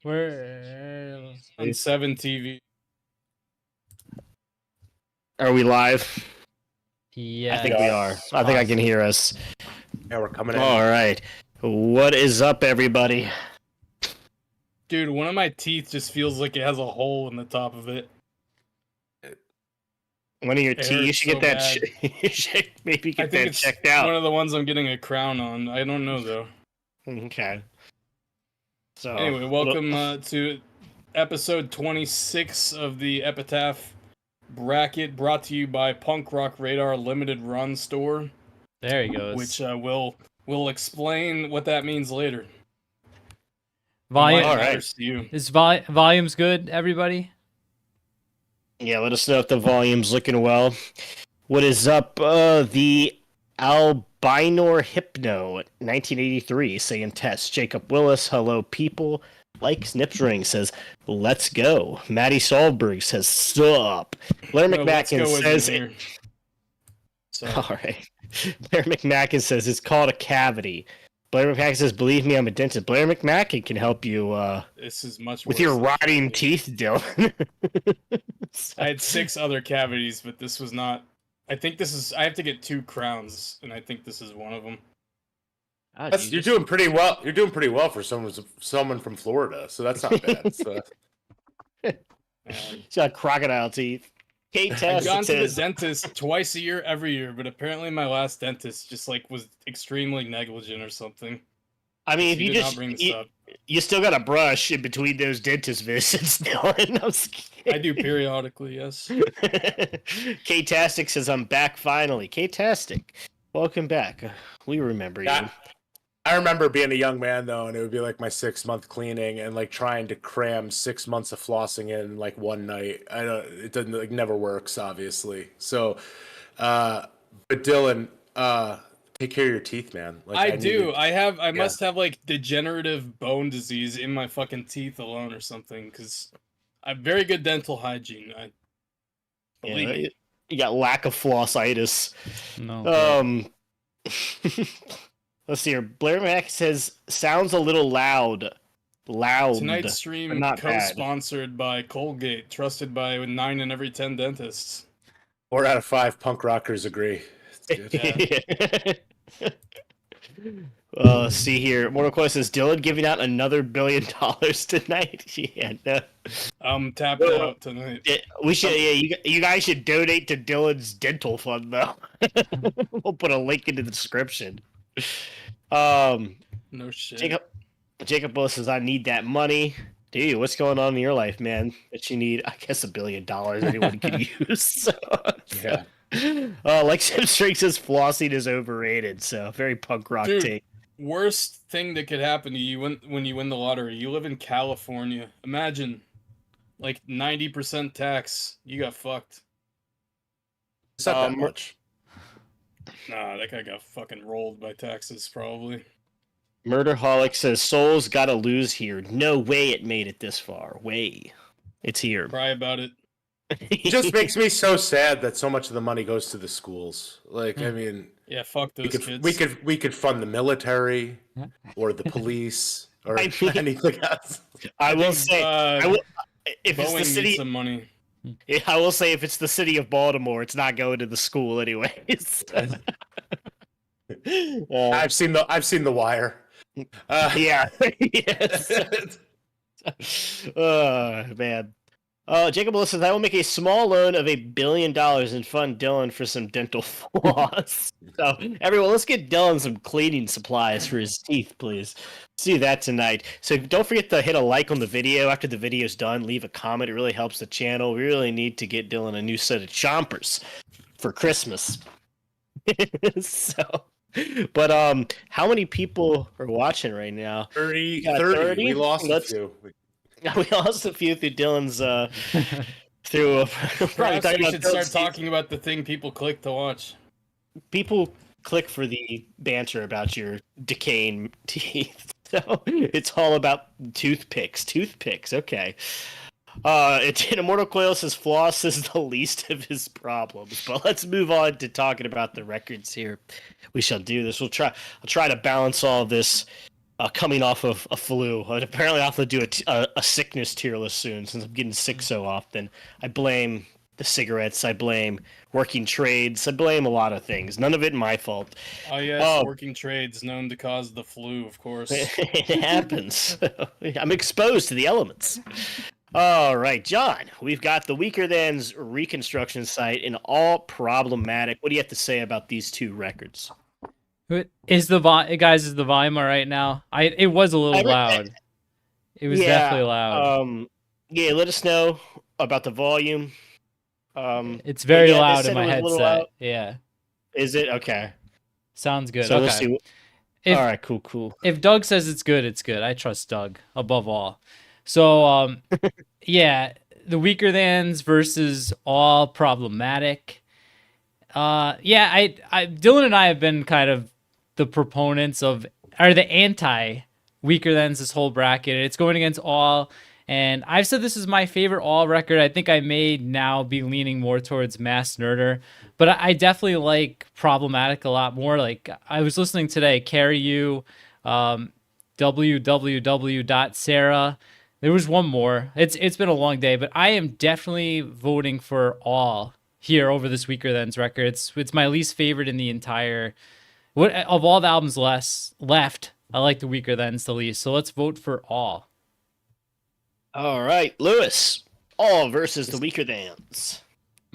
We're on 7 TV. Are we live? Yeah, I think we are. I think I can hear us. Yeah, we're coming in. All right. What is up, everybody? Dude, one of my teeth just feels like it has a hole in the top of it. One of your teeth. You should so get that. You should maybe get that checked out. One of the ones I'm getting a crown on. I don't know though. Okay. So anyway, welcome to episode 26 of the Epitaph bracket, brought to you by Punk Rock Radar Limited Run Store. There he goes. Which we'll explain what that means later. Volume. All right. To you. Is volume's good, everybody? Yeah, let us know if the volume's looking well. What is up? The Albinor Hypno, 1983, saying test. Jacob Willis, hello people. Like Snipsring says, let's go. Maddie Solberg says, sup. Blair McMacken says, all right. Blair McMacken says, it's called a cavity. Blair McMacken says, believe me, I'm a dentist. Blair McMacken can help you this is much with your rotting teeth, Dylan. I had 6 other cavities, but this was not. I think this is. I have to get 2 crowns, and I think this is one of them. You're doing pretty well. You're doing pretty well for someone from Florida, so that's not bad. So. She's got crocodile teeth. I've gone to the dentist twice a year, every year, but apparently my last dentist just was extremely negligent or something. I mean, if you still got a brush in between those dentist visits, Dylan. I do periodically, yes. K-Tastic says, I'm back finally. K-Tastic, welcome back. We remember you. I remember being a young man, though, and it would be like my 6-month cleaning and trying to cram 6 months of flossing in one night. It doesn't never works, obviously. So, but Dylan, take care of your teeth, man. I do. I must have degenerative bone disease in my fucking teeth alone or something, because I have very good dental hygiene. I believe. You got lack of flossitis. No. Let's see here. Blair Mac says, sounds a little loud. Tonight's stream co-sponsored by Colgate, trusted by 9 in every 10 dentists. 4 out of 5 punk rockers agree. Let's see here. Mortal Kombat says, Dylan giving out another $1 billion tonight. Yeah, no. I'm tapped out tonight. We should. Yeah, you guys should donate to Dylan's dental fund, though. We'll put a link in the description. No shit. Jacob Willis says, I need that money. Dude, what's going on in your life, man? That you need, I guess, $1 billion anyone can use. So, yeah. Like Simstring says, flossing is overrated. So, very punk rock take. Worst thing that could happen to you when you win the lottery. You live in California. Imagine, 90% tax. You got fucked. It's not that much. Nah, that guy got fucking rolled by taxes, probably. Murderholic says, Souls gotta lose here. No way it made it this far. Way. It's here. Cry about it. It just makes me so sad that so much of the money goes to the schools. I mean... Yeah, fuck those kids. We could fund the military, or the police, or anything else. I will say... if Boeing it's the city... needs some money. Yeah, I will say if it's the city of Baltimore, it's not going to the school anyways. I've seen the Wire. Yeah. Yes. Man. Jacob Willis says, I will make a small loan of $1 billion and fund Dylan for some dental floss. So, everyone, let's get Dylan some cleaning supplies for his teeth, please. Let's do that tonight. So, don't forget to hit a like on the video after the video's done. Leave a comment. It really helps the channel. We really need to get Dylan a new set of chompers for Christmas. But how many people are watching right now? 30. 30? We lost a few. We lost a few through Dylan's through Perhaps we should start talking about the thing people click to watch. People click for the banter about your decaying teeth. So it's all about toothpicks. Okay. Immortal Coil says floss is the least of his problems. But let's move on to talking about the records here. We shall do this. I'll try to balance all this coming off of a flu. Apparently, I have to do a sickness tier list soon since I'm getting sick so often. I blame the cigarettes. I blame working trades. I blame a lot of things. None of it my fault. Oh yes, working trades known to cause the flu, of course. It happens. I'm exposed to the elements. All right, John, we've got the Weakerthans reconstruction site and all problematic. What do you have to say about these two records? Is the guys? Is the volume all right now? It was a little loud. It was definitely loud. Yeah, let us know about the volume. It's very loud in my headset. Yeah. Is it? Okay. Sounds good. So okay. let's see. All right, cool. If Doug says it's good, it's good. I trust Doug above all. So, yeah, the Weakerthans versus all problematic. Yeah, I Dylan and I have been kind of the proponents of, or the anti-Weakerthans this whole bracket. It's going against all, and I've said this is my favorite all record. I think I may now be leaning more towards Mass Nerder, but I definitely like Problematic a lot more. Like, I was listening today, Carry You, www.sarah. There was one more. It's been a long day, but I am definitely voting for all here over this Weakerthans record. It's my least favorite in the entire. What of all the albums left? I like the Weakerthans the least. So let's vote for all. All right, Lewis. All versus the Weakerthans.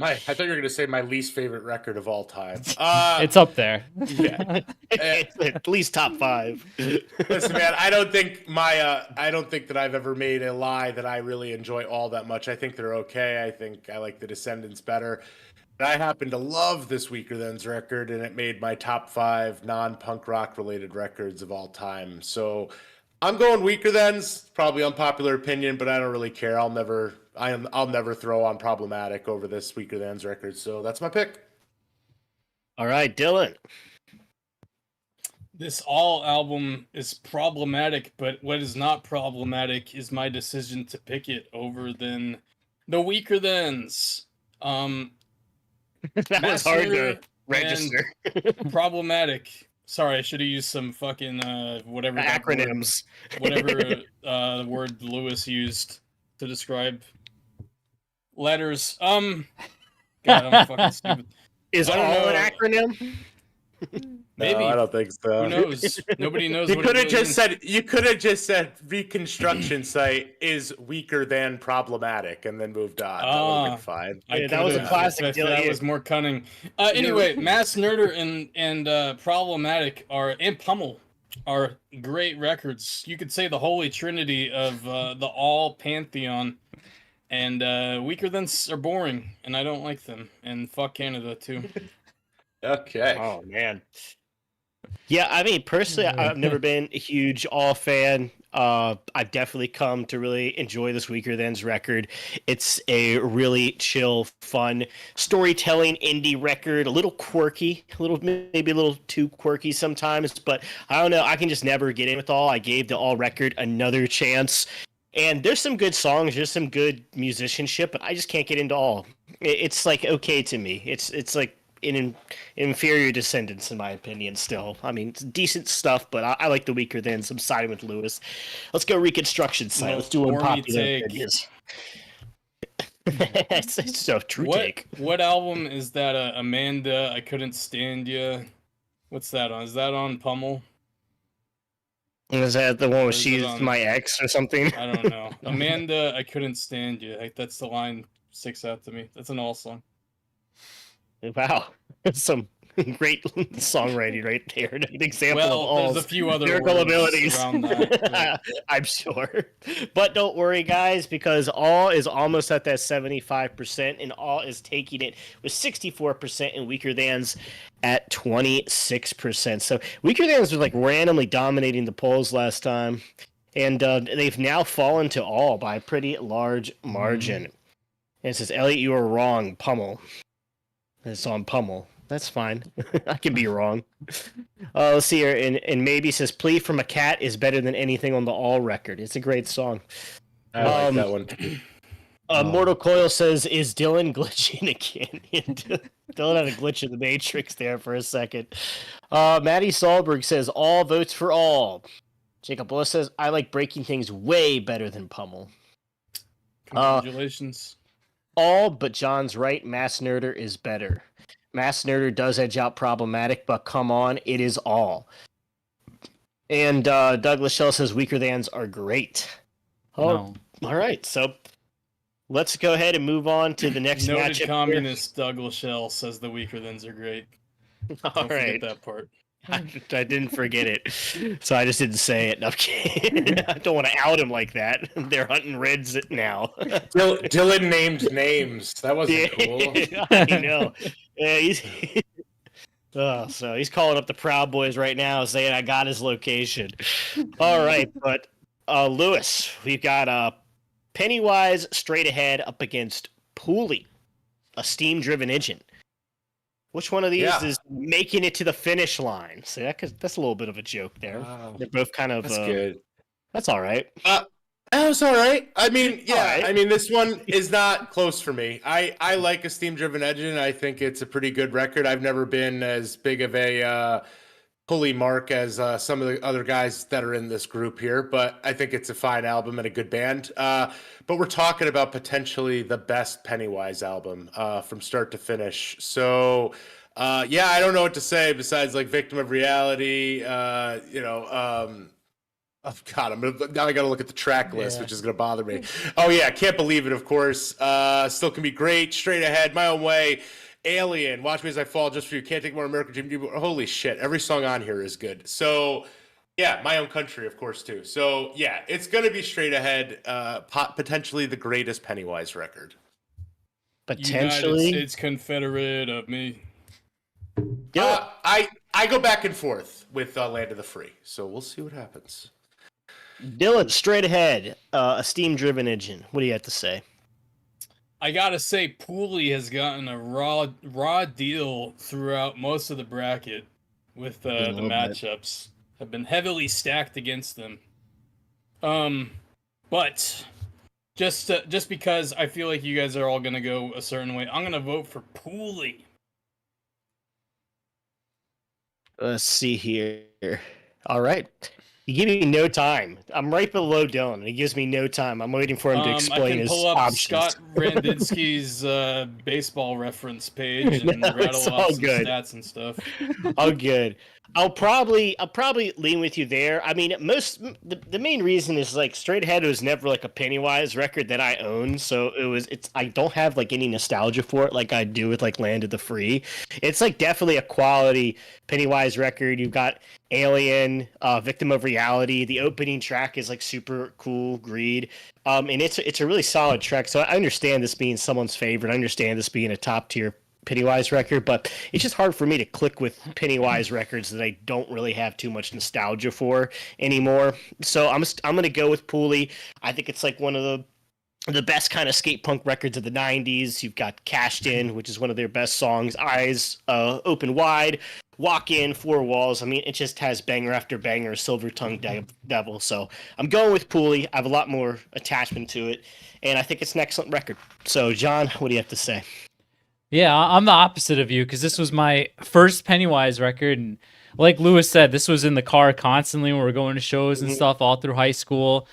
I thought you were going to say my least favorite record of all time. It's up there. Yeah. At least top 5. Listen, man, I don't think that I've ever made a lie that I really enjoy all that much. I think they're okay. I think I like the Descendants better. But I happen to love this Weakerthans record, and it made my top 5 non-punk rock related records of all time. So I'm going Weakerthans. Probably unpopular opinion, but I don't really care. I'll never throw on Problematic over this Weakerthans record. So that's my pick. All right, Dylan. This all album is problematic, but what is not problematic is my decision to pick it over than the Weakerthans. That was hard to register. Problematic. Sorry, I should have used some fucking whatever acronyms. Whatever word Lewis used to describe letters. God, I'm fucking stupid. Is all an acronym? Maybe. No, I don't think so. Who knows? Nobody knows. You could have just said reconstruction site is weaker than problematic, and then moved on. That would have been fine. Yeah, that was a classic. That was more cunning. Anyway, Mass Nerder and Problematic and Pummel are great records. You could say the holy trinity of the all pantheon. And Weakerthans are boring, and I don't like them. And fuck Canada too. Okay. Oh man. Yeah, I mean, personally, I've never been a huge all fan. I've definitely come to really enjoy this Weakerthans record. It's a really chill, fun, storytelling indie record. A little quirky, maybe a little too quirky sometimes, but I don't know. I can just never get in with all. I gave the all record another chance. And there's some good songs, there's some good musicianship, but I just can't get into all. It's like okay to me. It's like an inferior Descendants in my opinion. Still, I mean, it's decent stuff, but I like the Weakerthans. I'm siding with Lewis. Let's go reconstruction side. Let's do unpopular opinions. It's so true take. What album is that? Amanda, I Couldn't Stand Ya. What's that on? Is that on Pummel? Is that the one where she's my ex or something? I don't know. Amanda, I Couldn't Stand You. That's the line sticks out to me. That's an all song. Wow. Some great songwriting right there. An example of all there's a few other lyrical abilities. Around that, I'm sure. But don't worry, guys, because all is almost at that 75%, and all is taking it with 64%, and Weakerthans at 26%. So Weakerthans was like randomly dominating the polls last time, and they've now fallen to all by a pretty large margin. And it says, Elliot, you are wrong, Pummel. It's on Pummel. That's fine. I can be wrong. Let's see here. And maybe says, Plea from a Cat is better than anything on the all record. It's a great song. I like that one. Mortal Coil says, is Dylan glitching again? Dylan had a glitch in the Matrix there for a second. Maddie Sahlberg says, all votes for all. Jacob Willis says, I like breaking things way better than Pummel. Congratulations. All but John's right. Mass Nerder is better. Mass Nerder does edge out Problematic, but come on, it is all. And Douglas Shell says Weakerthans are great. Oh, No. all right. So let's go ahead and move on to the next Noted matchup. communist Douglas Shell says the Weakerthans are great. All Don't right. forget that part. I didn't forget it, so I just didn't say it. No, I'm kidding. I don't want to out him like that. They're hunting Reds now. Dylan named names. That wasn't cool. I know. Yeah, so he's calling up the Proud Boys right now, saying I got his location. All right, but Lewis, we've got Pennywise straight ahead up against Pulley, a steam-driven engine. Which one of these is making it to the finish line? So that's a little bit of a joke there. Wow. They're both kind of That's good. That's all right. That was all right. I mean, yeah. Right. I mean, this one is not close for me. I like a steam-driven engine. I think it's a pretty good record. I've never been as big of a Pulley mark as some of the other guys that are in this group here, but I think it's a fine album and a good band. But we're talking about potentially the best Pennywise album from start to finish. So, yeah, I don't know what to say besides like Victim of Reality, oh God, now I got to look at the track list, which is going to bother me. Oh yeah, Can't Believe It, of course. Still Can Be Great, Straight Ahead, My Own Way, Alien, Watch Me As I Fall, Just For You, Can't Take More, American Dream. Holy shit, every song on here is good. So yeah, My Own Country, of course, too. So yeah, it's going to be Straight Ahead, potentially the greatest Pennywise record. Potentially, United States Confederate of me. I go back and forth with Land of the Free, so we'll see what happens. Dylan, straight ahead, a steam-driven engine. What do you have to say? I gotta say, Pulley has gotten a raw deal throughout most of the bracket with the matchups. Have been heavily stacked against them. But just because I feel like you guys are all gonna go a certain way, I'm gonna vote for Pulley. Let's see here. All right. You give me no time. I'm right below Dylan, and he gives me no time. I'm waiting for him to explain his I can pull up options. Scott Randinsky's baseball reference page and No, rattle it's off all some good. stats and stuff. Oh, good. I'll probably lean with you there. I mean, the main reason is like Straight Ahead was never like a Pennywise record that I own, so I don't have like any nostalgia for it like I do with like Land of the Free. It's like definitely a quality Pennywise record. You've got Alien, Victim of Reality. The opening track is like super cool, Greed. And it's a really solid track. So I understand this being someone's favorite. I understand this being a top tier Pennywise record, but it's just hard for me to click with Pennywise records that I don't really have too much nostalgia for anymore. So I'm going to go with Pulley. I think it's like one of the best kind of skate punk records of the 90s. You've got Cashed In, which is one of their best songs, Eyes Open Wide, Walk In, Four Walls. I mean, it just has banger after banger, Silver Tongue Devil. So I'm going with Pulley. I have a lot more attachment to it, and I think it's an excellent record. So, John, what do you have to say? Yeah, I'm the opposite of you because this was my first Pennywise record. And like Lewis said, this was in the car constantly when we were going to shows and stuff all through high school.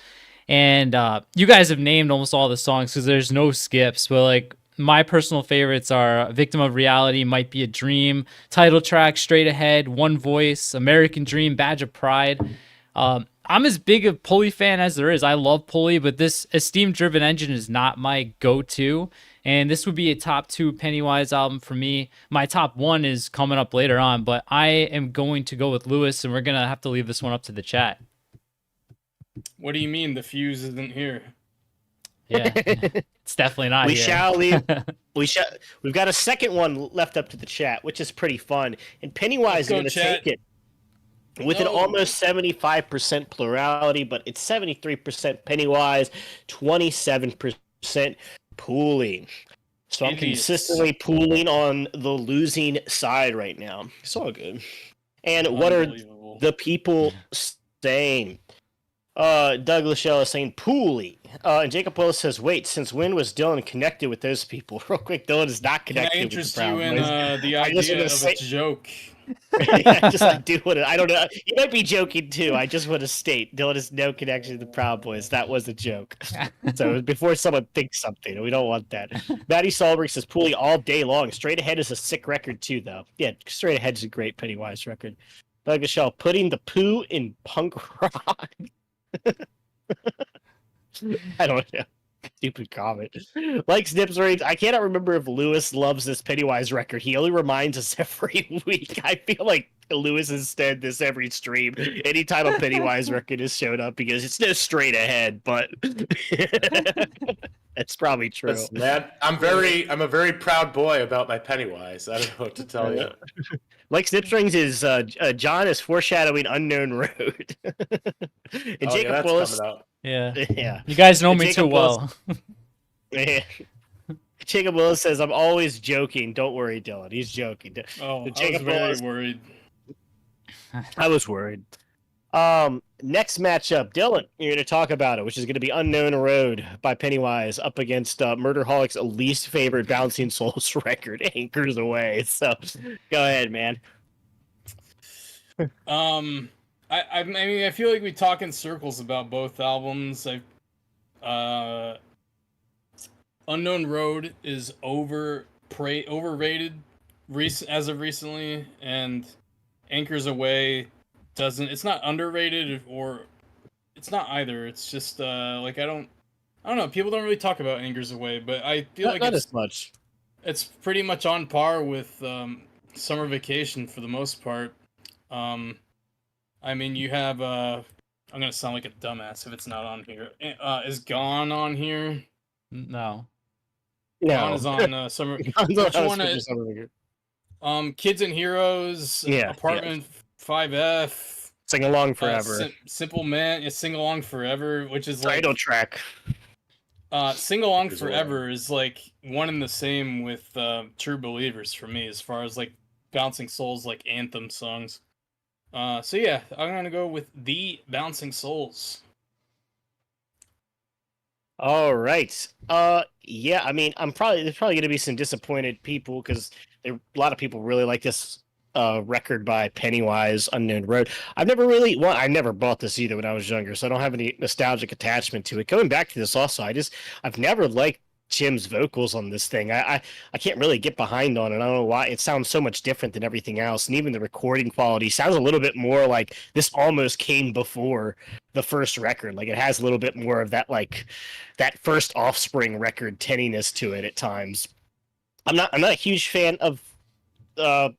And you guys have named almost all the songs because there's no skips. But like my personal favorites are Victim of Reality, Might Be a Dream, title track, Straight Ahead, One Voice, American Dream, Badge of Pride. I'm as big a Pulley fan as there is. I love Pulley, but this Steam Driven Engine is not my go-to. And this would be a top 2 Pennywise album for me. My top 1 is coming up later on, but I am going to go with Lewis, and we're going to have to leave this one up to the chat. What do you mean the fuse isn't here? Yeah, it's definitely not We here. shall leave. We've got a second one left up to the chat, which is pretty fun. And Pennywise is going to take it with an almost 75% plurality, but it's 73% Pennywise, 27% Pulley. So I'm consistently pooling on the losing side right now. It's all good. And what are the people saying? Doug Lachelle is saying Pulley. And Jacob Willis says, wait, since when was Dylan connected with those people? Real quick, Dylan is not Can I connected with the interest you Proud in Boys. the I just idea want of to say, a joke? I do want to. I don't know. You might be joking too. I just want to state Dylan has no connection to the Proud Boys. That was a joke. So before someone thinks something, we don't want that. Matty Solberg says Pulley all day long. Straight Ahead is a sick record too, though. Yeah, Straight Ahead is a great Pennywise record. Doug Michelle putting the poo in punk rock. I don't know. Stupid comment. Like Snips Rage, I cannot remember if Lewis loves this Pennywise record. He only reminds us every week. I feel like Lewis has said this every stream. Anytime a Pennywise record has showed up because it's no Straight Ahead, but that's probably true. Listen, man, I'm a very proud boy about my Pennywise. I don't know what to tell you. Like Snipstrings is John is foreshadowing Unknown Road. And Jacob Willis. Yeah. Yeah. You guys know And me Jacob too well. Jacob Willis says, I'm always joking. Don't worry, Dylan. He's joking. Oh, Jacob I Willis, was very worried. I was worried. Next matchup, Dylan, you're going to talk about it, which is going to be Unknown Road by Pennywise up against Murderholic's least favorite Bouncing Souls record, Anchors Away. So, go ahead, man. I mean, I feel like we talk in circles about both albums. Unknown Road is overrated as of recently, and Anchors Away doesn't. It's not underrated, or it's not either. It's just like I don't know. People don't really talk about Anchors Away, but I feel like not as much. It's pretty much on par with Summer Vacation for the most part. I mean, you have I'm gonna sound like a dumbass if it's not on here. Is Gone on here? No. Gone is on Summer. Which one? Kids and Heroes. Yeah. Apartment 5F. Sing Along Forever. Simple Man. Sing Along Forever, which is like title track. Sing Along Forever is like one and the same with True Believers for me, as far as like Bouncing Souls like anthem songs. So yeah, I'm gonna go with the Bouncing Souls. All right. Yeah. I mean, there's probably gonna be some disappointed people because a lot of people really like this record by Pennywise, Unknown Road. I never bought this either when I was younger, so I don't have any nostalgic attachment to it. Going back to this, also, I've never liked Jim's vocals on this thing. I can't really get behind on it. I don't know why. It sounds so much different than everything else, and even the recording quality sounds a little bit more like this almost came before the first record. Like it has a little bit more of that, like that first Offspring record tinniness to it at times. I'm not a huge fan of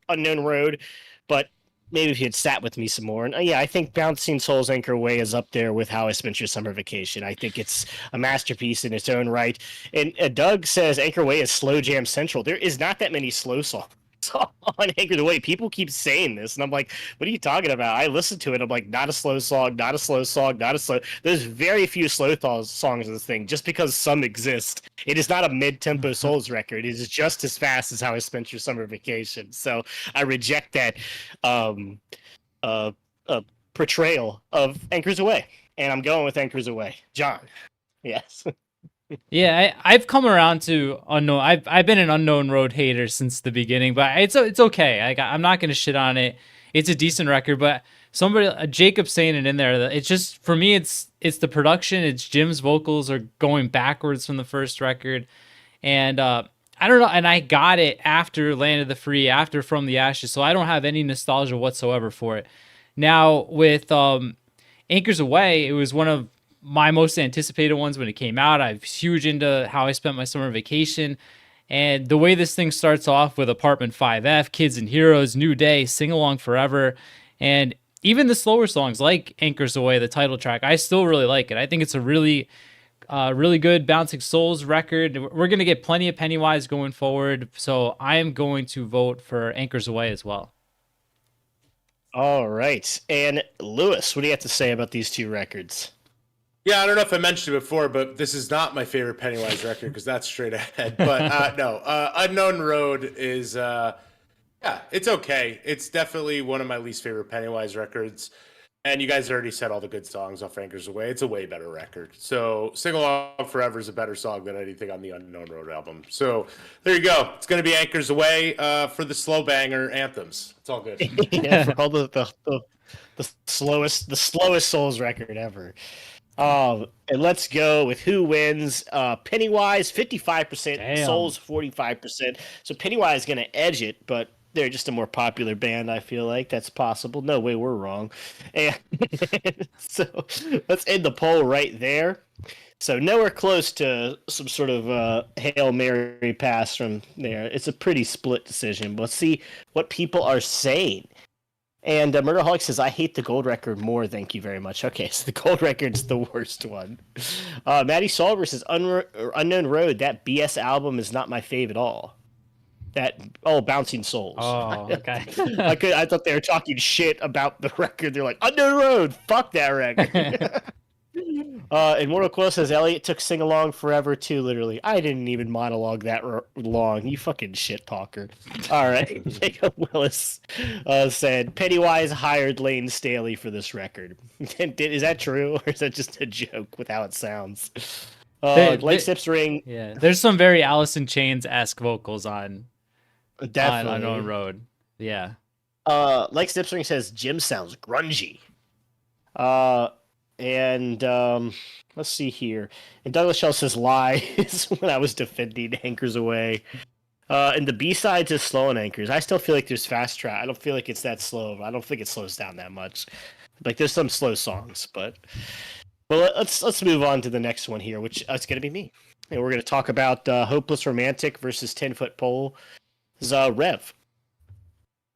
Unknown Road, but maybe if you had sat with me some more. And yeah, I think Bouncing Souls Anchor Away is up there with How I Spent Your Summer Vacation. I think it's a masterpiece in its own right. And Doug says Anchor Away is slow jam central. There is not that many slow songs on Anchor Away. People keep saying this, and I'm like, what are you talking about? I listened to it. I'm like, not a slow song, not a slow song, not a slow. There's very few slow songs in this thing, just because some exist. It is not a mid-tempo Souls record. It is just as fast as How I Spent Your Summer Vacation. So I reject that portrayal of Anchors Away, and I'm going with Anchors Away. John, yes. Yeah, I've come around to Unknown. I've been an Unknown Road hater since the beginning, but it's okay. I'm not gonna shit on it. It's a decent record, but Jacob saying it in there. It's just for me. It's the production. It's Jim's vocals are going backwards from the first record, and I don't know. And I got it after Land of the Free, after From the Ashes, so I don't have any nostalgia whatsoever for it. Now with Anchors Away, it was one of my most anticipated ones when it came out. I was huge into How I Spent My Summer Vacation. And the way this thing starts off with Apartment 5F, Kids and Heroes, New Day, Sing Along Forever, and even the slower songs like Anchors Away, the title track, I still really like it. I think it's a really good Bouncing Souls record. We're going to get plenty of Pennywise going forward, so I am going to vote for Anchors Away as well. All right. And Lewis, what do you have to say about these two records? Yeah, I don't know if I mentioned it before, but this is not my favorite Pennywise record because that's Straight Ahead. But no, Unknown Road is, yeah, it's okay. It's definitely one of my least favorite Pennywise records. And you guys already said all the good songs off Anchors Away. It's a way better record. So Sing Along Forever is a better song than anything on the Unknown Road album. So there you go. It's going to be Anchors Away for the slow banger anthems. It's all good. Yeah, for all the slowest Souls record ever. And let's go with who wins. Pennywise 55%, Damn. Souls 45%. So Pennywise is going to edge it, but they're just a more popular band. I feel like that's possible. No way, we're wrong. And so let's end the poll right there. So nowhere close to some sort of Hail Mary pass from there. It's a pretty split decision. But let's see what people are saying. And Murderholic says, I hate the gold record more, thank you very much. Okay, so the gold record's the worst one. Maddie Solver says, Unknown Road, that BS album is not my fave at all. Bouncing Souls. Oh, okay. I thought they were talking shit about the record. They're like, Unknown Road, fuck that record. And Mortal Coil says, Elliot took Sing Along Forever too, literally. I didn't even monologue that long. You fucking shit talker. All right. Jacob Willis said, Pennywise hired Lane Staley for this record. Is that true, or is that just a joke with how it sounds? Blake Sips Ring. Yeah, there's some very Alice in Chains-esque vocals on Unknown Road. Yeah. Like Sips Ring says, Jim sounds grungy. And let's see here. And Douglas Shell says lies when I was defending Anchors Away. And the B-sides is slow on Anchors. I still feel like there's fast track. I don't feel like it's that slow. I don't think it slows down that much. Like there's some slow songs, but well, let's move on to the next one here, which it's gonna be me. And we're gonna talk about Hopeless Romantic versus 10-Foot Pole. Rev.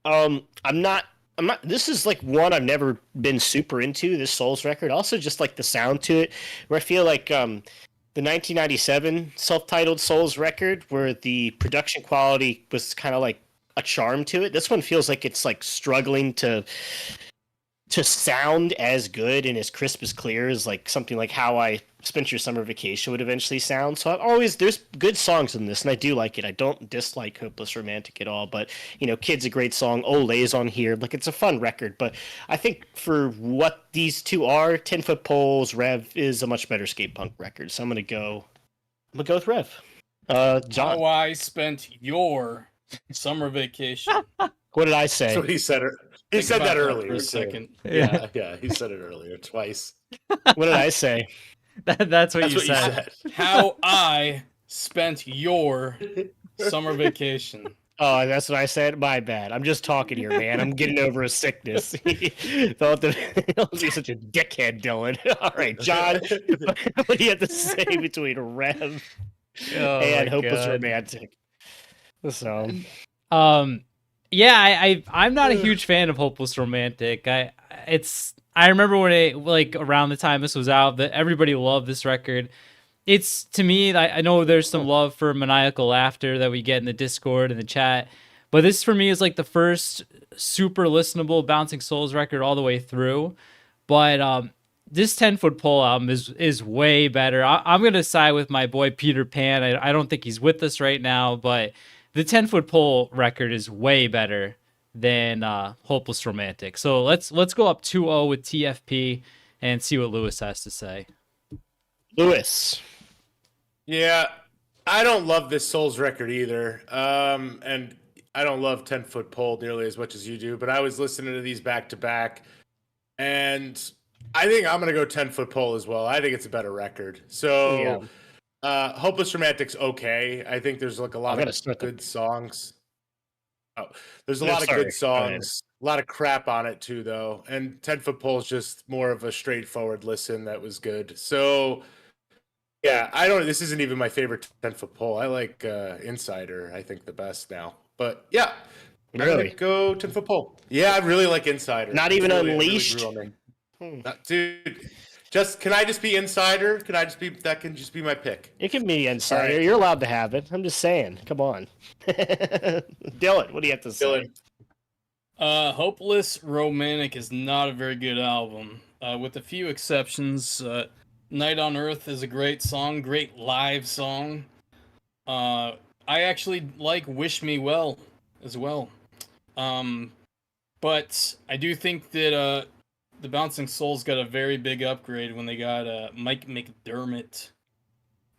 I'm not. This is like one I've never been super into, this Souls record. Also, just like the sound to it, where I feel like the 1997 self-titled Souls record, where the production quality was kind of like a charm to it. This one feels like it's like struggling to sound as good and as crisp as clear as like something like How I Spent Your Summer Vacation would eventually sound. So there's good songs in this, and I do like it. I don't dislike Hopeless Romantic at all, but Kid's a great song. Olay's on here. Like, it's a fun record, but I think for what these two are, 10-Foot Pole's Rev is a much better skate punk record. So I'm gonna go with Rev. John. How I Spent Your Summer Vacation. What did I say? That's what he said. He said that earlier. For a second. Yeah, he said it earlier twice. What did I say? That's what you said. How I Spent Your Summer Vacation. Oh, that's what I said? My bad. I'm just talking here, man. I'm getting over a sickness. Don't be such a dickhead, Dylan. All right, John, what do you have to say between Rev and Hopeless Romantic? So, yeah, I'm not a huge fan of Hopeless Romantic. I remember when around the time this was out, that everybody loved this record. It's, to me, I know there's some love for Maniacal Laughter that we get in the Discord and the chat, but this for me is like the first super listenable Bouncing Souls record all the way through. But this 10-Foot Pole album is way better. I'm gonna side with my boy Peter Pan. I don't think he's with us right now, but the 10-Foot Pole record is way better than Hopeless Romantic. So let's go up 2-0 with TFP and see what Lewis has to say. Lewis. Yeah, I don't love this Souls record either. And I don't love 10-Foot Pole nearly as much as you do, but I was listening to these back to back, and I think I'm gonna go 10-Foot Pole as well. I think it's a better record. So Hopeless Romantic's okay. I think there's like a lot of good songs. Oh, there's a lot of good songs. A lot of crap on it too, though. And 10-Foot Pole is just more of a straightforward listen that was good. So yeah, this isn't even my favorite 10-Foot Pole. I like Insider, I think, the best now. But yeah, really? I'm gonna go 10-Foot Pole. Yeah, I really like Insider. Not even Unleashed. Dude, can I just be Insider? That can just be my pick. It can be Insider. Right. You're allowed to have it. I'm just saying. Come on. Dylan, what do you have to say? Hopeless Romantic is not a very good album. With a few exceptions. Night on Earth is a great song, great live song. I actually like Wish Me Well as well. But I do think that the Bouncing Souls got a very big upgrade when they got Mike McDermott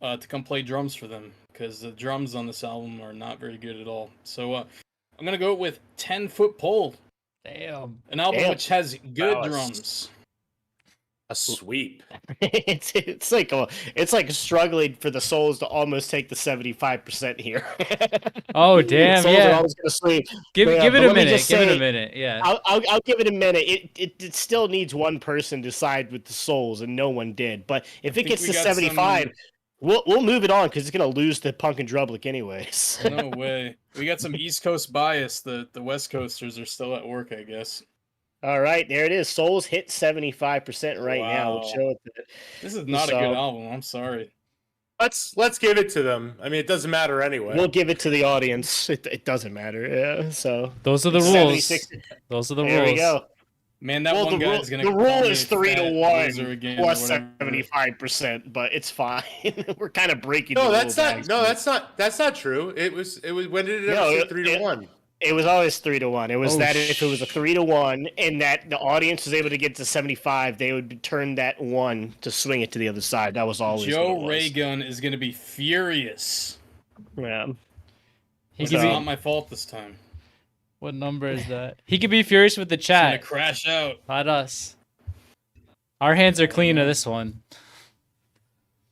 to come play drums for them, because the drums on this album are not very good at all. So I'm gonna go with 10-Foot Pole, Damn. an album which has good Wow, drums. A sweep. it's like struggling for the Souls to almost take the 75% here. Oh damn, Souls are yeah. always gonna sweep. Give Yeah, it but a let me minute. just Give it a say, minute. Yeah. I'll give it a minute. It still needs one person to side with the Souls, and no one did. But if it think gets we to got 75, we'll move it on because it's gonna lose to Punk and Drublic anyways. No way. We got some East Coast bias. The West Coasters are still at work, I guess. All right, there it is. Souls hit 75% right now. We'll Wow. show it. This is not a good album. I'm sorry. Let's give it to them. I mean, it doesn't matter anyway. We'll give it to the audience. It doesn't matter. Yeah. So Those are the rules. 76 Those are the there rules. we go. Man, that Well, one the guy's rule, gonna the call rule me is a 3 to fat 1 loser again plus or whatever. 75%, but it's fine. We're kind of breaking. No, the that's rules, not. actually. No, that's not true. It was. When did it ever No, say it- 3 to 1? It was always 3 to 1. It was Oh, that if it was a 3 to 1 and that the audience was able to get to 75, they would turn that 1 to swing it to the other side. That was always Joe what it was. Raygun is gonna be furious. Yeah. He It's could be, not my fault this time. what number is that? He could be furious with the It's gonna chat, crash out. not us. Our hands are clean to this one.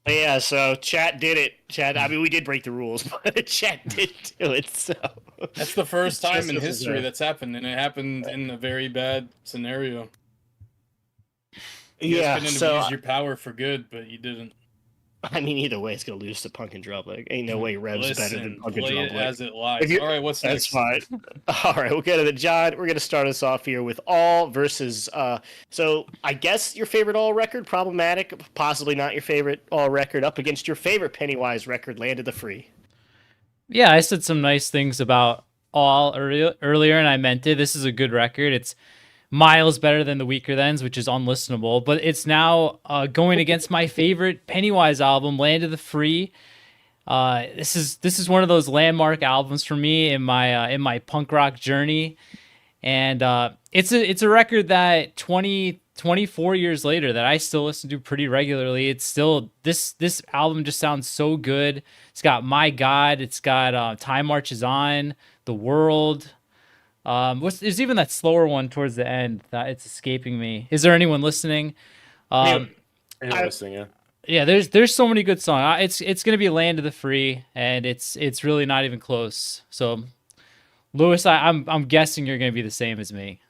But yeah, so chat did it. Chat. I mean, we did break the rules, but chat did do it. So That's the first time in This is history a- that's happened, and it happened in a very bad scenario. You yeah. guys couldn't So have used your power for good, but you didn't. I mean, either way, it's gonna lose to Punk and Drublic. Ain't no way Rev's better than Listen, Punk and play it Drublic. as it lies. If you- All right, what's That's next? fine. All right, we'll go to the John. We're gonna start us off here with All versus. So I guess your favorite All record, Problematic, possibly not your favorite All record, up against your favorite Pennywise record, Land of the Free. Yeah, I said some nice things about All earlier, and I meant it. This is a good record. It's miles better than the Weakerthans, which is unlistenable. But it's now going against my favorite Pennywise album, Land of the Free. This is one of those landmark albums for me in my punk rock journey, and it's a record that 24 years later that I still listen to pretty regularly. It's still this album just sounds so good. It's got My God, it's got Time Marches On, The World. There's even that slower one towards the end that it's escaping me. Is there anyone listening? Interesting, yeah. Yeah, there's so many good songs. It's gonna be Land of the Free, and it's really not even close. So, Lewis, I'm guessing you're gonna be the same as me.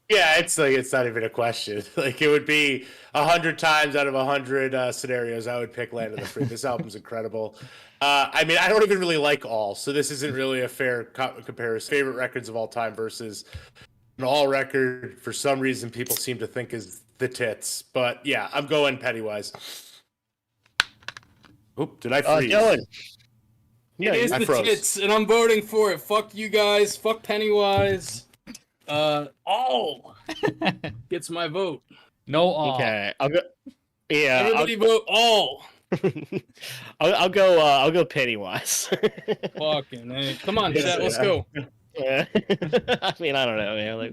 Yeah, it's not even a question. Like it would be 100 times out of 100 scenarios, I would pick Land of the Free. This album's incredible. I mean, I don't even really like All, so this isn't really a fair comparison. Favorite records of all time versus an All record. For some reason, people seem to think is the tits, but yeah, I'm going Pennywise. Oop, did I freeze? Dylan. It is I the froze. tits, and I'm voting for it. Fuck you guys. Fuck Pennywise. All gets my vote. No All. Okay, I'll go. Yeah, Everybody vote all. I'll go Pennywise. Fucking hey. Come on, Yes, chat. Let's yeah. go. Yeah. I mean, I don't know, man. Like,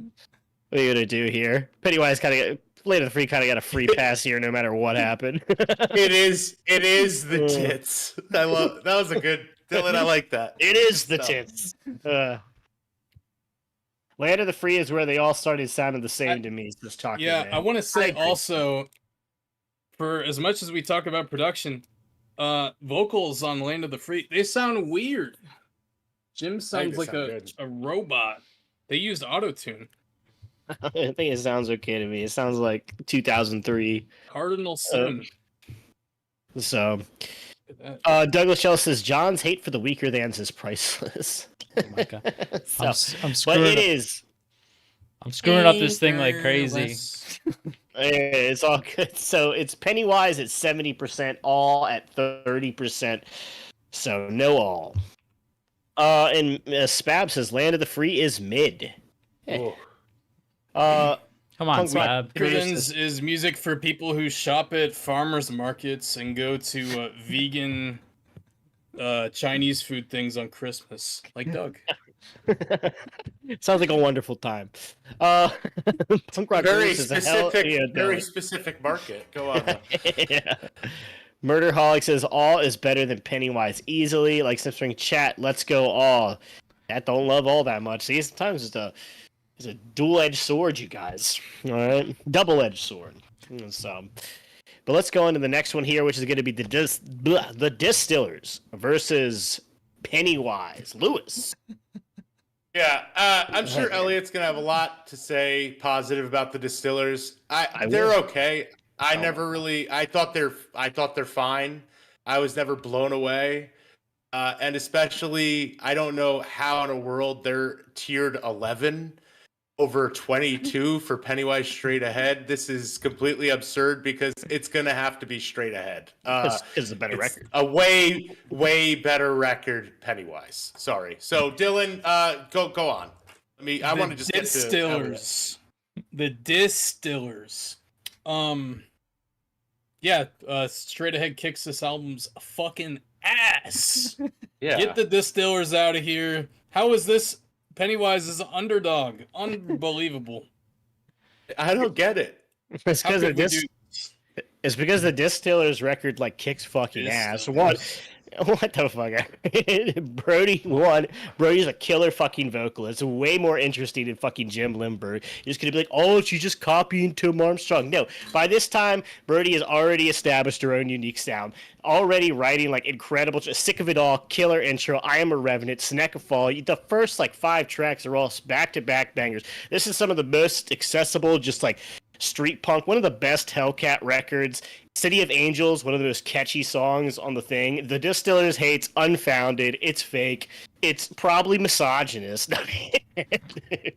what are you gonna do here? Pennywise kind of Land of the Free kind of got a free pass here, no matter what happened. It is the tits. I love that was a good Dylan. I like that. It is the No. tits. Land of the Free is where they all started sounding the same to me. Just talking. Yeah, man. I want to say agree. also, for as much as we talk about production, vocals on Land of the Free, they sound weird. Jim sounds they like sound good. a robot. They used autotune. I think it sounds okay to me. It sounds like 2003. Cardinal Sin. So, Look at that. Douglas Shell says John's hate for the Weakerthans is priceless. Oh my God. So, I'm but screwing. it is. I'm screwing up this thing like crazy. Careless. It's all good. So it's Pennywise at 70%, All at 30%. So no All. And Spab says Land of the Free is mid. Ooh. Come on, Punk rock. Slab. Weakerthans is music for people who shop at farmers markets and go to vegan Chinese food things on Christmas, like Doug. Sounds like a wonderful time. Uh, Punk Rock Very Lewis is a hell. specific, Yeah, very no. specific market. Go on. Though. Yeah. Murderholic says all is better than Pennywise easily. Like Snipstring chat, let's go all. That don't love all that much. See, sometimes it's a dual-edged sword, you guys. All right, double-edged sword. So, but let's go into the next one here, which is going to be the Distillers versus Pennywise. Lewis. Yeah, I'm sure Elliot's gonna have a lot to say positive about the Distillers. They're okay. I thought they're fine. I was never blown away, and especially I don't know how in a world they're tiered 11 over 22 for Pennywise Straight Ahead. This is completely absurd because it's gonna have to be Straight Ahead. It's a better record. A way better record, Pennywise. Sorry. So Dylan, go on. I want to just get to Distillers. The Distillers. Yeah, Straight Ahead kicks this album's fucking ass. Yeah. Get the Distillers out of here. How is this Pennywise is an underdog? Unbelievable. I don't get it. It's How because could we do it's because the Distillers record like kicks fucking ass. What the fuck? Brody's a killer fucking vocalist. Way more interesting than fucking Jim Limburg. You're just gonna be like, oh, she's just copying Tim Armstrong. No, by this time, Brody has already established her own unique sound. Already writing like incredible, Sick of It All, killer intro, I Am a Revenant, Seneca Fall. The first like 5 tracks are all back-to-back bangers. This is some of the most accessible, just like street punk, one of the best Hellcat records. City of Angels, one of the most catchy songs on the thing. The Distillers hates unfounded. It's fake. It's probably misogynist.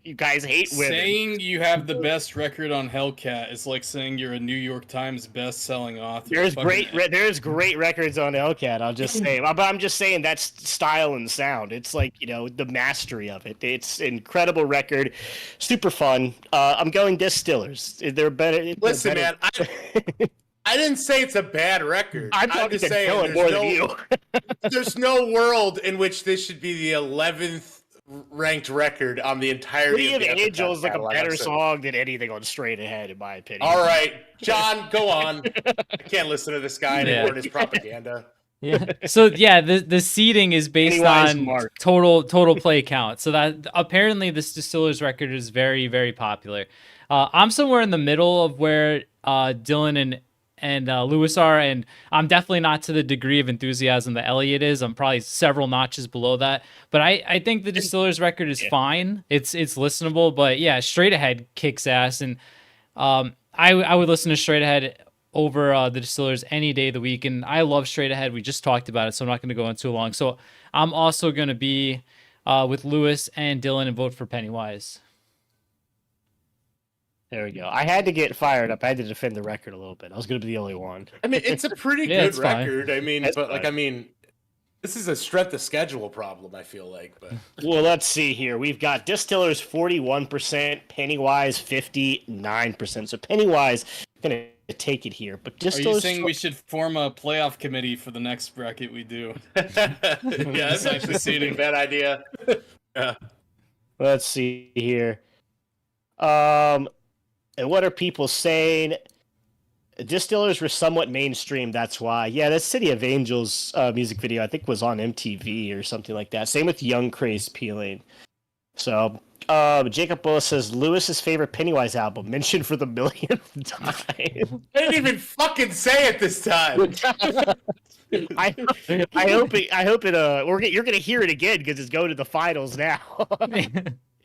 You guys hate women. Saying you have the best record on Hellcat is like saying you're a New York Times best-selling author. There's great records on Hellcat. I'll just say, but I'm just saying that's style and sound. It's like the mastery of it. It's an incredible record, super fun. I'm going Distillers. They're better. Listen, man. I didn't say it's a bad record. I'm just saying there's no world in which this should be the 11th ranked record on the entirety of the Angels is like a catalog. better song than anything on Straight Ahead, in my opinion. All right, John, go on. I can't listen to this guy anymore and his propaganda. Yeah. So yeah, the seeding is based on total play count. So that apparently this Distillers record is very, very popular. I'm somewhere in the middle of where Dylan and Lewis are, and I'm definitely not to the degree of enthusiasm that Elliot is. I'm probably several notches below that. But I think the Distillers record is fine. It's listenable, but yeah, Straight Ahead kicks ass, and I would listen to Straight Ahead over the Distillers any day of the week, and I love Straight Ahead. We just talked about it, so I'm not going to go on too long. So I'm also going to be with Lewis and Dylan and vote for Pennywise. There we go. I had to get fired up. I had to defend the record a little bit. I was going to be the only one. I mean, it's a pretty Yeah, good it's fine. record. I mean, It's but fine. this is a strength of schedule problem, I feel like. But Well, let's see here. We've got Distillers 41%, Pennywise 59%. So Pennywise going to take it here. But Are you Distillers. saying we should form a playoff committee for the next bracket we do? yeah, that's actually a bad idea. Yeah. Let's see here. And what are people saying? Distillers were somewhat mainstream, that's why. Yeah, that City of Angels music video, I think, was on MTV or something like that. Same with Young Craze Peeling. So, Jacob Bullis says, Lewis's favorite Pennywise album, mentioned for the millionth time. I didn't even fucking say it this time. I hope you're gonna hear it again because it's going to the finals now.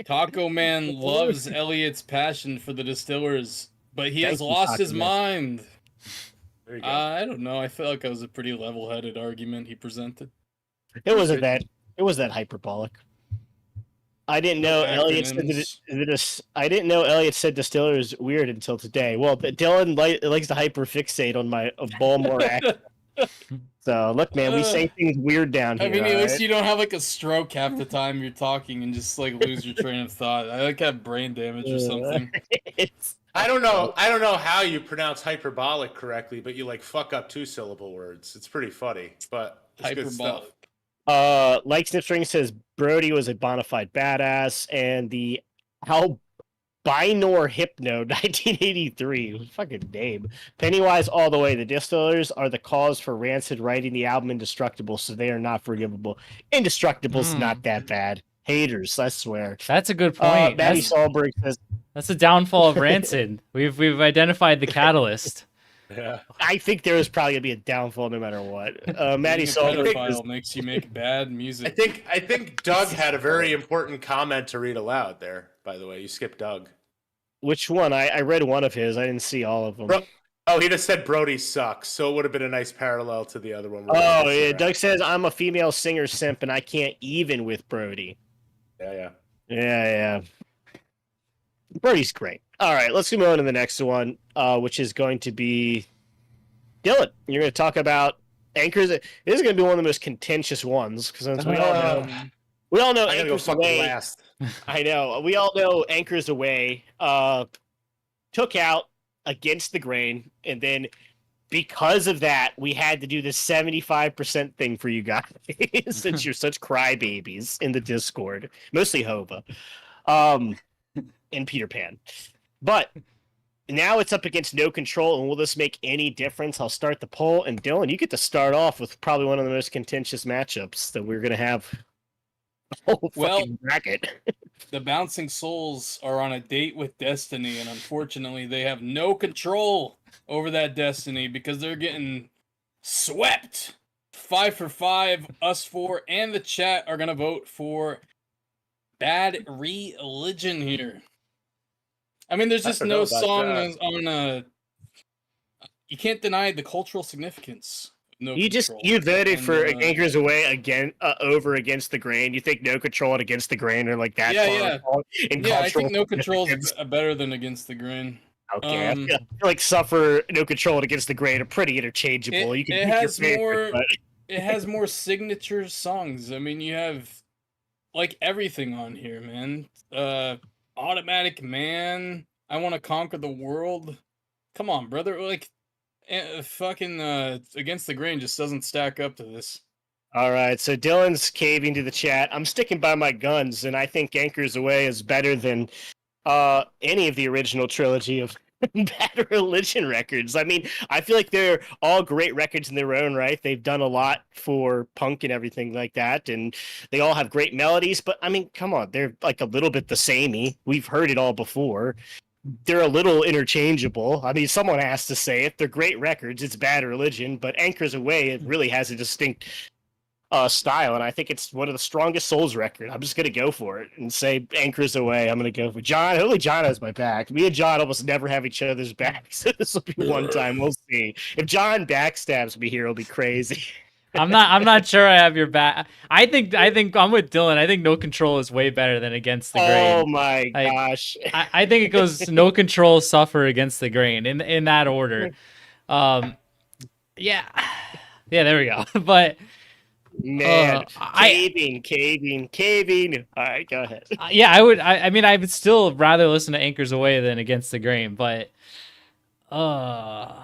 Taco Man loves Elliot's passion for the Distillers, but he has lost his mind. There you go. I don't know. I feel like that was a pretty level-headed argument he presented. It wasn't that. It was that hyperbolic. I didn't know Elliot said I didn't know Elliot said Distiller is weird until today. Well, Dylan likes to hyperfixate on my Baltimore accent. So look, man, we say things weird down here. I mean, at least you don't have like a stroke half the time you're talking and just like lose your train of thought. I like have brain damage or something. I don't know how you pronounce hyperbolic correctly, but you like fuck up 2-syllable words. It's pretty funny, but it's good stuff. Like Snipstring says, Brody was a bona fide badass, and the Albinor Hypno 1983 fucking name. Pennywise all the way. The Distillers are the cause for Rancid writing the album Indestructible, so they are not forgivable. Indestructible's not that bad. Haters, I swear. That's a good point. Maddie Solberg says, That's the downfall of Rancid. We've identified the catalyst. Yeah. I think there is probably gonna be a downfall no matter what. Maddie Being a Solberg pedophile makes you make bad music. I think Doug had a very important comment to read aloud there. By the way, you skipped Doug. which one? I read one of his. I didn't see all of them. Oh, he just said Brody sucks, so it would have been a nice parallel to the other one. Oh yeah, Doug says I'm a female singer simp and I can't even with Brody. Yeah. Yeah. Brody's great. All right, let's move on to the next one, which is going to be Dylan. You're going to talk about Anchors. This is going to be one of the most contentious ones because we all know I gotta go Anchors fucking Away. last. I know. We all know Anchors Away took out Against the Grain, and then because of that, we had to do the 75% thing for you guys since you're such crybabies in the Discord, mostly Hova, and Peter Pan. But now it's up against No Control, and will this make any difference? I'll start the poll, and Dylan, you get to start off with probably one of the most contentious matchups that we're going to have. Fucking bracket. The Bouncing Souls are on a date with Destiny, and unfortunately, they have no control over that Destiny because they're getting swept. 5 for 5, us 4, and the chat are gonna vote for Bad Religion here. I mean, there's just no song on. You can't deny the cultural significance. No you voted for Anchors Away again over Against the Grain. You think No Control and Against the Grain are like that? Yeah. I think No Control is better than Against the Grain. Okay, I feel like Suffer, No Control, and Against the Grain are pretty interchangeable. You can pick your favorite, but it has more signature songs. I mean, you have like everything on here, man. Automatic Man, I Want to Conquer the World. Come on, brother. Like, fucking Against the Grain just doesn't stack up to this. All right, so Dylan's caving to the chat. I'm sticking by my guns, and I think Anchors Away is better than any of the original trilogy of Bad Religion records. I mean, I feel like they're all great records in their own right. They've done a lot for punk and everything like that, and they all have great melodies, but I mean, come on, they're like a little bit the samey. We've heard it all before. They're a little interchangeable. I mean, someone has to say it. They're great records. It's Bad Religion, but Anchors Away, it really has a distinct style, and I think it's one of the strongest Souls record. I'm just going to go for it and say Anchors Away. I'm going to go for John. Only John has my back. Me and John almost never have each other's backs. So this will be one time. We'll see. If John backstabs me here, it'll be crazy. I'm not sure I have your back. I think I'm with Dylan. I think No Control is way better than Against the Grain. Oh my gosh. I think it goes No Control, Suffer, Against the Grain in that order. Yeah, there we go. But man, caving. All right, go ahead. Yeah, I would. I mean, I would still rather listen to Anchors Away than Against the Grain. But I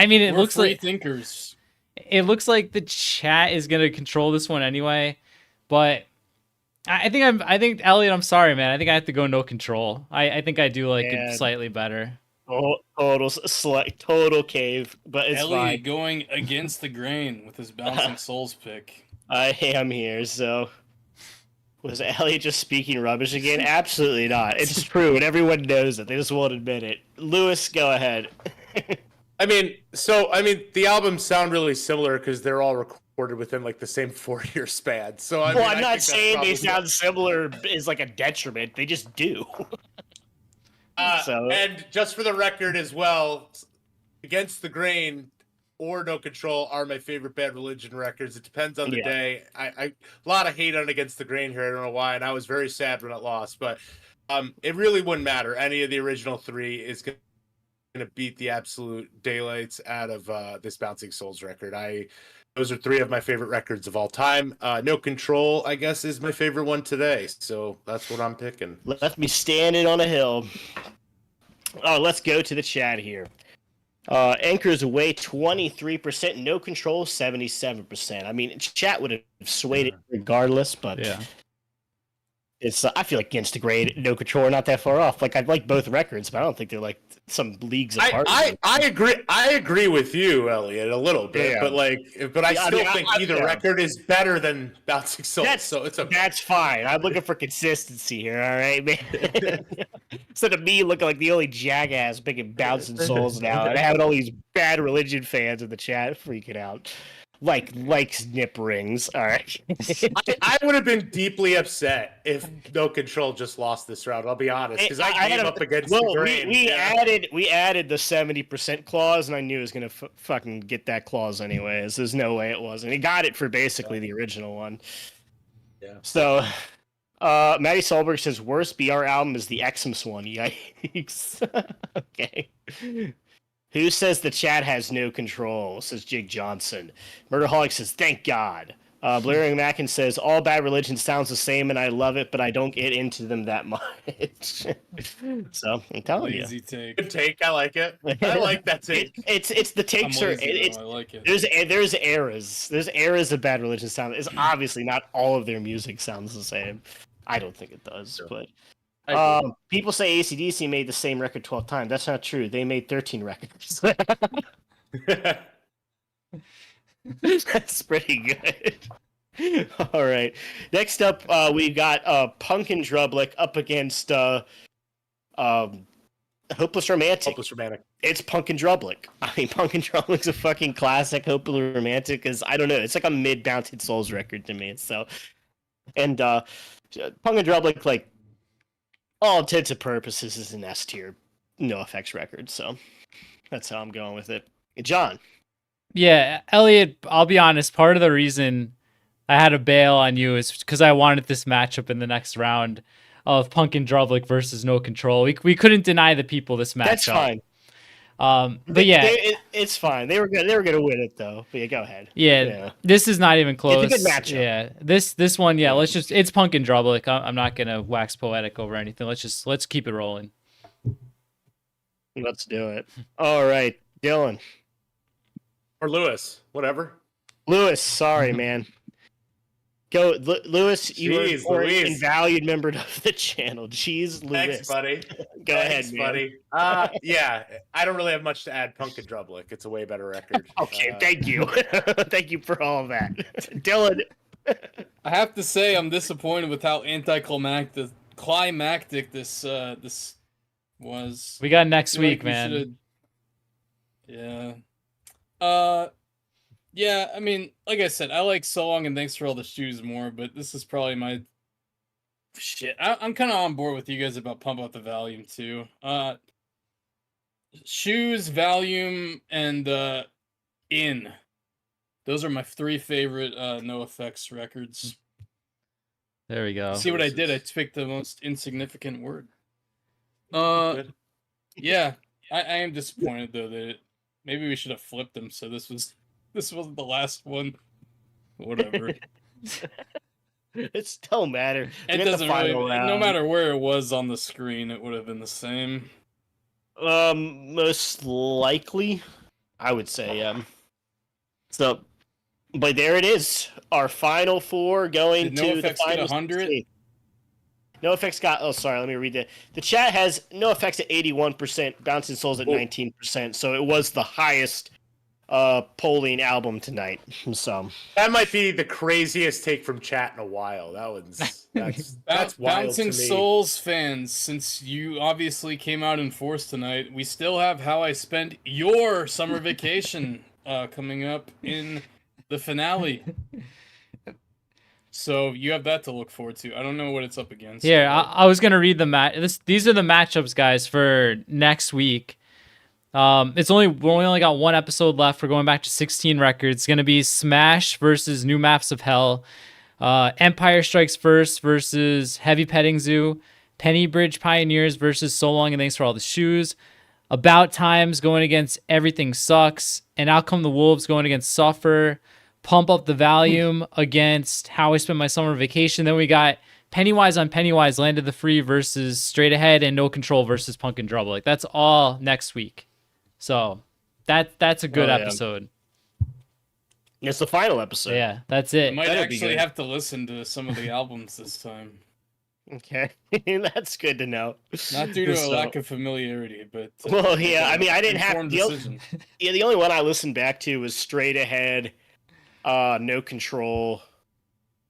mean, it looks like thinkers. It looks like the chat is gonna control this one anyway, but I think Elliot, I'm sorry, man. I think I have to go No Control. I think I do like it slightly better. Total cave, but it's Elliot fine. Going Against the Grain with his Bouncing Souls pick. I am here, so was Elliot just speaking rubbish again? Absolutely not. It's true, and everyone knows it. They just won't admit it. Lewis, go ahead. I mean, the albums sound really similar because they're all recorded within like the same 4-year span. So I'm not saying they sound similar is like a detriment. They just do. And just for the record as well, Against the Grain or No Control are my favorite Bad Religion records. It depends on the day. I a lot of hate on Against the Grain here. I don't know why, and I was very sad when it lost. But it really wouldn't matter. Any of the original three is going to beat the absolute daylights out of this Bouncing Souls record. Those are three of my favorite records of all time. No Control, I guess, is my favorite one today. So that's what I'm picking. Left me standing on a hill. Oh, let's go to the chat here. Anchors away 23%, no control 77%. I mean, chat would have swayed it regardless, but Yeah. it's I feel like against the grade, no control are not that far off. Like I like both records, but I don't think they're like some leagues apart. I agree with you, Elliot, a little bit, Yeah. but I still think either record is better than Bouncing Souls. So it's that's fine. I'm looking for consistency here, all right, man. Instead of me looking like the only jackass picking Bouncing Souls now, and having all these Bad Religion fans in the chat freaking out. Like snip rings. All right. I would have been deeply upset if No Control just lost this round. I'll be honest, because I came up against the grain. We added the 70% clause, and I knew it was gonna fucking get that clause anyways. There's no way it wasn't. He got it for basically the original one. Yeah. So, Maddie Solberg says worst BR album is the Xmas one. Yikes. Okay. Who says the chat has no control? Says Jig Johnson. Murderholic says, thank God. Blaring Mackin says, all Bad Religion sounds the same and I love it, but I don't get into them that much. So, I'm telling you. Easy take. Good take. I like it. I like that take. It's the takes are. I like it. There's eras. There's eras of Bad Religion sound. It's obviously not all of their music sounds the same. I don't think it does, but. People say AC/DC made the same record 12 times. That's not true. They made 13 records. That's pretty good. All right. Next up, we got Punk and Drublick up against Hopeless Romantic. Hopeless Romantic. It's Punk and Drublick. I mean, Punk and Drublick's a fucking classic. Hopeless Romantic is, I don't know, it's like a mid-Bouncing Souls record to me. So, and Punk and Drublick, like, all intents and purposes is an S tier NOFX record, so that's how I'm going with it. John. Yeah, Elliot, I'll be honest, part of the reason I had to bail on you is because I wanted this matchup in the next round of Punk and Drublick versus No Control. We couldn't deny the people this matchup. That's fine. But yeah, it's fine. They were gonna win it though. But yeah, go ahead. Yeah, this is not even close. It's a good matchup. Yeah, this one, yeah. It's Punk and Drublick. I'm not gonna wax poetic over anything. Let's keep it rolling. Let's do it. All right, Dylan or Lewis, whatever. Lewis, sorry, man. Go, Lewis. You are an invalued member of the channel. Jeez, Lewis. Thanks, buddy. Go ahead, man. Buddy. Yeah, I don't really have much to add. Punk and Drublick. It's a way better record. Okay, thank you. Thank you for all of that, Dylan. I have to say, I'm disappointed with how anticlimactic this was. We got next week, man. Yeah. Yeah, I mean, like I said, I like So Long and Thanks for All the Shoes more, but this is probably my shit. I'm kind of on board with you guys about Pump Up the Volume too. Shoes, Volume, and In. Those are my three favorite NOFX records. There we go. See what I did? I picked the most insignificant word. Yeah, I am disappointed though that maybe we should have flipped them. So this wasn't the last one. Whatever. It don't matter. It doesn't really. No matter where it was on the screen, it would have been the same. Most likely, I would say. So, but there it is. Our final four going to the final 100. NOFX got. Oh, sorry. Let me read that. The chat has NOFX at 81%, Bouncing Souls at 19%. So it was the highest polling album tonight. So that might be the craziest take from chat in a while. That's wild Bouncing to me. Souls fans, since you obviously came out in force tonight, we still have How I Spent Your Summer Vacation coming up in the finale. So you have that to look forward to. I don't know what it's up against. Here, I was gonna read the these are the matchups, guys, for next week. We only got one episode left. We're going back to 16 records. It's gonna be Smash versus New Maps of Hell, Empire Strikes First versus Heavy Petting Zoo, Penny Bridge Pioneers versus So Long and Thanks for All the Shoes, About Times going against Everything Sucks, and Out Come the Wolves going against Suffer, Pump Up the Volume against How I Spent My Summer Vacation. Then we got Pennywise on Pennywise, Land of the Free versus Straight Ahead, and No Control versus Punk and Drublick. That's all next week. So That's a good Oh, yeah. episode. It's the final episode. Yeah, that's I it. might That'll be actually good. have to listen to some of the albums this time. Okay, that's good to know. Not due to a So- lack of familiarity, but Well, yeah, I mean, I didn't have informed the decision. Yeah, the only one I listened back to was Straight Ahead, No Control,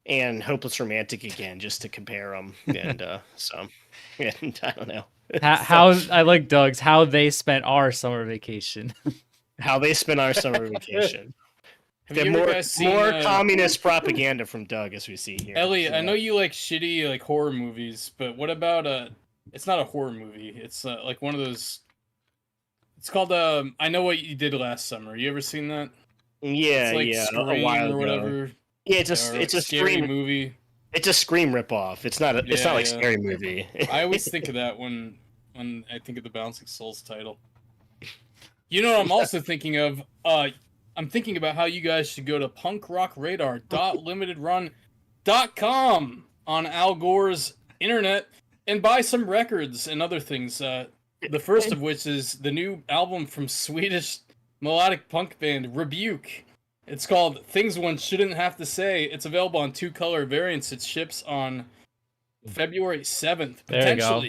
and Hopeless Romantic again, just to compare them. And so, yeah, I don't know How I like Doug's how they spent our summer vacation. how they spent our summer vacation. Have They're you ever more guys seen more communist propaganda from Doug, as we see here. Elliot, So- I know you like shitty like horror movies, but what about it's not a horror movie. It's like one of those. It's called I Know What You Did Last Summer. You ever seen that? Yeah, It's like yeah, Scream a while or ago. whatever. Yeah, or, it's like, a scary Scream movie. It's a Scream ripoff. It's not it's Yeah, not like yeah. Scary Movie. I always think of that when I think of the Bouncing Souls title. You know what I'm also thinking of? I'm thinking about how you guys should go to punkrockradar.limitedrun.com on Al Gore's internet and buy some records and other things. The first of which is the new album from Swedish melodic punk band Rebuke. It's called Things One Shouldn't Have to Say. It's available on 2-color variants. It ships on February 7th, There you go.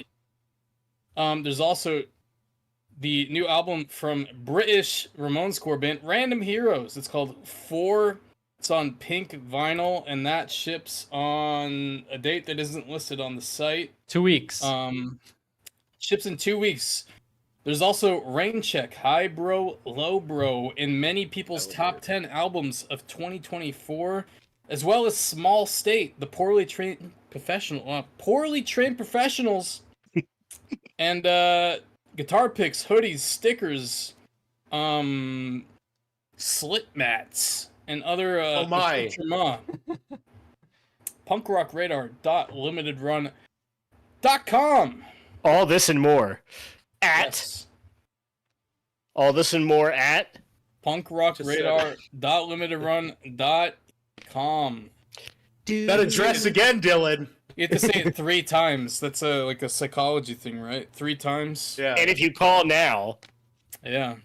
potentially. There's also the new album from British Ramones core band Random Heroes. It's called 4. It's on pink vinyl, and that ships on a date that isn't listed on the site. 2 weeks. Ships in 2 weeks. There's also Rain Check, High Bro, Low Bro in many people's top 10 albums of 2024, as well as Small State, the poorly trained professionals, and guitar picks, hoodies, stickers, slit mats, and other Oh my. accoutrement. punkrockradar.limitedrun.com. All this and more at Yes. all this and more at punkrockradar.limitedrun.com. That address again, Dylan. You have to say it 3 times. That's like a psychology thing, right? 3 times. Yeah. And if you call now, Yeah.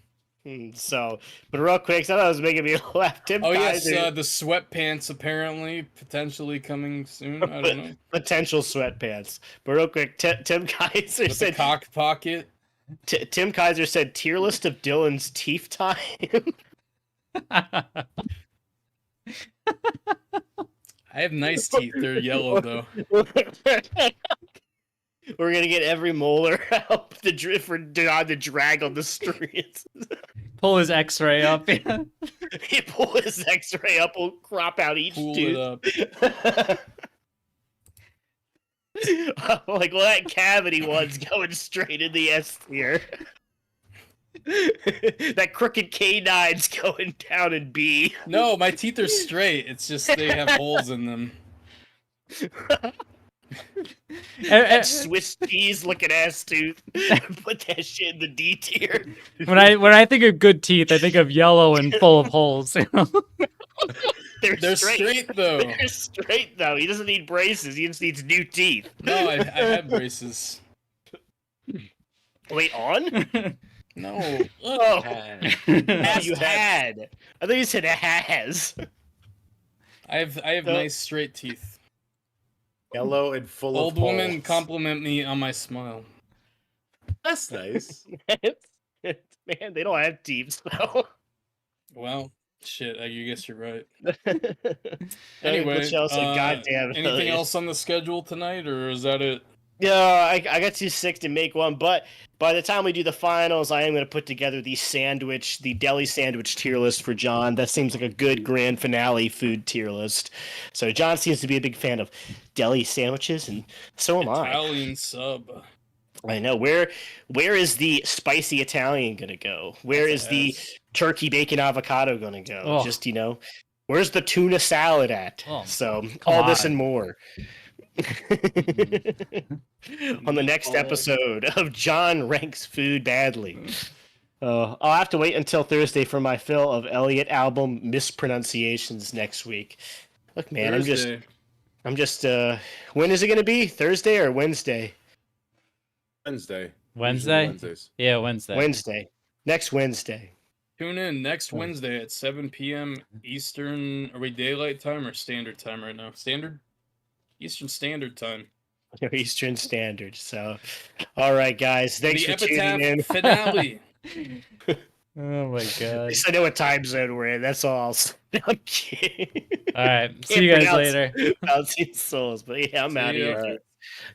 so, but real quick, so that was making me laugh. Tim Oh yes, Kaiser, the sweatpants apparently potentially coming soon. I don't know. potential sweatpants. But real quick, Tim Kaiser With the said. cock pocket. Tim Kaiser said tier list of Dylan's teeth time. I have nice teeth. They're yellow though. We're gonna get every molar out for Don to drag on the streets. Pull his X-ray up. He pull his X-ray up, we'll crop out each Pull tooth. it up. Like, well, that cavity one's going straight in the S tier. That crooked K9's going down in B. No, my teeth are straight. It's just they have holes in them. That Swiss cheese looking ass tooth. Put that shit in the D tier. when I think of good teeth, I think of yellow and full of holes. They're straight though. They're straight though. He doesn't need braces. He just needs new teeth. No, I had braces. Wait, on? No. Oh, Past you tense. had. I thought you said has. I have No. nice straight teeth. Yellow and full Old of women holes. compliment me on my smile. That's nice. Man, they don't have teeth though. Well, shit. I guess you're right. Anyway, Anyway, goddamn. anything else on the schedule tonight, or is that it? No, I got too sick to make one, but by the time we do the finals, I am going to put together the deli sandwich tier list for John. That seems like a good grand finale food tier list. So John seems to be a big fan of deli sandwiches, and so am I. Italian sub. I know. Where is the spicy Italian going to go? Where is the Yes. turkey bacon avocado going to go? Oh. Just, where's the tuna salad at? Oh, So come all this on. and more. On the next episode of John Ranks Food Badly. I'll have to wait until Thursday for my fill of Elliot album mispronunciations next week. Look, man, Thursday. I'm just when is it going to be? Thursday or Wednesday? Wednesday. Wednesday? Usually Wednesdays. Yeah, Wednesday. Wednesday. Next Wednesday. Tune in next Wednesday at 7 p.m. Eastern. Are we daylight time or standard time right now? Standard? Eastern Standard Time. Eastern Standard. So, all right, guys. Thanks The for tuning in. Epitaph finale. Oh my At god. least I know what time zone we're in. That's all. I'm kidding. All right. See you guys later. Bouncing souls, but yeah, I'm See out of ya. here.